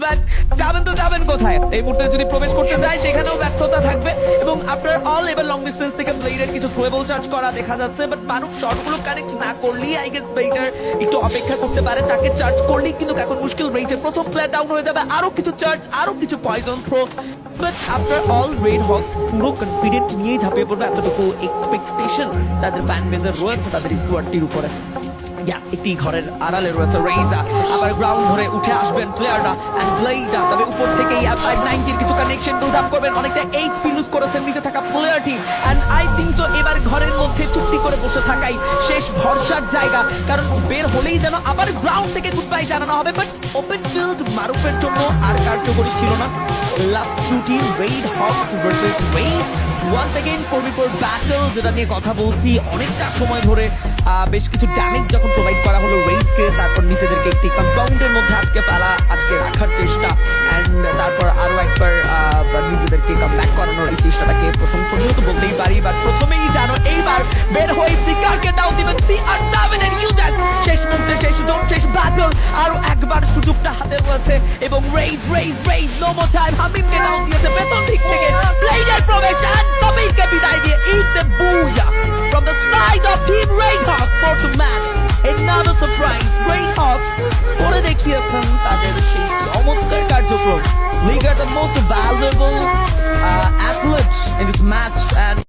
But যাবেন কোথায়? এই মুহূর্তে যদি প্রবেশ করতে যায় সেখানেও ব্যর্থতা থাকবে এবং আপনার অল এবার লং ডিস্টেন্স থেকে ব্লেডের কিছু থ্রোয়েবল চার্জ করা দেখা যাচ্ছে, বাট মানুষ শটগুলো কানেক্ট না করলেই আই গেস বেটার একটু অপেক্ষা করতে পারে। তাকে চার্জ করলেই কিন্তু এখন মুশকিল রয়েছে, প্রথম প্লেয়ার ডাউন হয়ে যাবে, আরো কিছু চার্জ, আরো কিছু পয়জন থ্রো। বাট আপনার অল রেড হক্স পুরো কনফিডেন্ট নিয়ে ঝাঁপিয়ে পড়বে, এতটুকু এক্সপেকটেশন তাদের ফ্যান বেজের রয়েছে তাদের স্কোয়াডটির উপরে। একটি ঘরের আড়ালে রয়েছে রেইজা, আবার গ্রাউন্ড ধরে উঠে আসবেন প্লেয়াররা এন্ড ব্লেডা, তবে উপর থেকে এই 590 কিছু কানেকশন বিল্ড আপ করবেন, অনেকটা এইচপি লুজ করেছেন নিচে থাকা প্লেয়ারটি এন্ড আই থিংক তো এবার ঘরের মধ্যে চুক্তি করে বসে থাকাই শেষ ভরসার জায়গা, কারণ বের হলেই যেন আবার গ্রাউন্ড থেকে গুড বাই জানানো হবে। বাট ওপেন ফিল্ড মারুফের জন্য আর কার্যকরী ছিল না। Last shooting Red Hawks versus Red, once again 4v4 battle, যেটা নিয়ে কথা বলছি অনেকটা সময় ধরে। বেশ কিছু ড্যামেজ যখন প্রোভাইড করা হলো রেইডকে, তারপর নিজেদেরকে একটি কম্পাউন্ডের মধ্যে আটকে রাখার চেষ্টা এন্ড তারপর আরো একবার নিজেদেরকে কামব্যাক করানোর এই চেষ্টাটাকে প্রশংসনীয় তো বলতেই পারি। বাট প্রথমেই জানো এইবার বের হয়ে সিকারকে ডাউন দিবেন CR7 এন্ড ইউ দ্যাট শেষ মুহূর্তে শেষ ব্যাটল, আরো একবার সুযোগটা হাতে রয়েছে এবং রেইজ নো মোর টাইম, হামিমকে ডাউন দিয়েছে পেছন দিক থেকে, ব্লেডের প্রবেশ এন্ড কবিকে বিদায় দিয়ে ইট দ্য বুয়া from the side of Team Raidhawks for the match. Another surprise, Raidhawks করে দেখিয়েছেন তাদের সেই চমৎকার কার্যক্রম। League are the most valuable athletes in this match and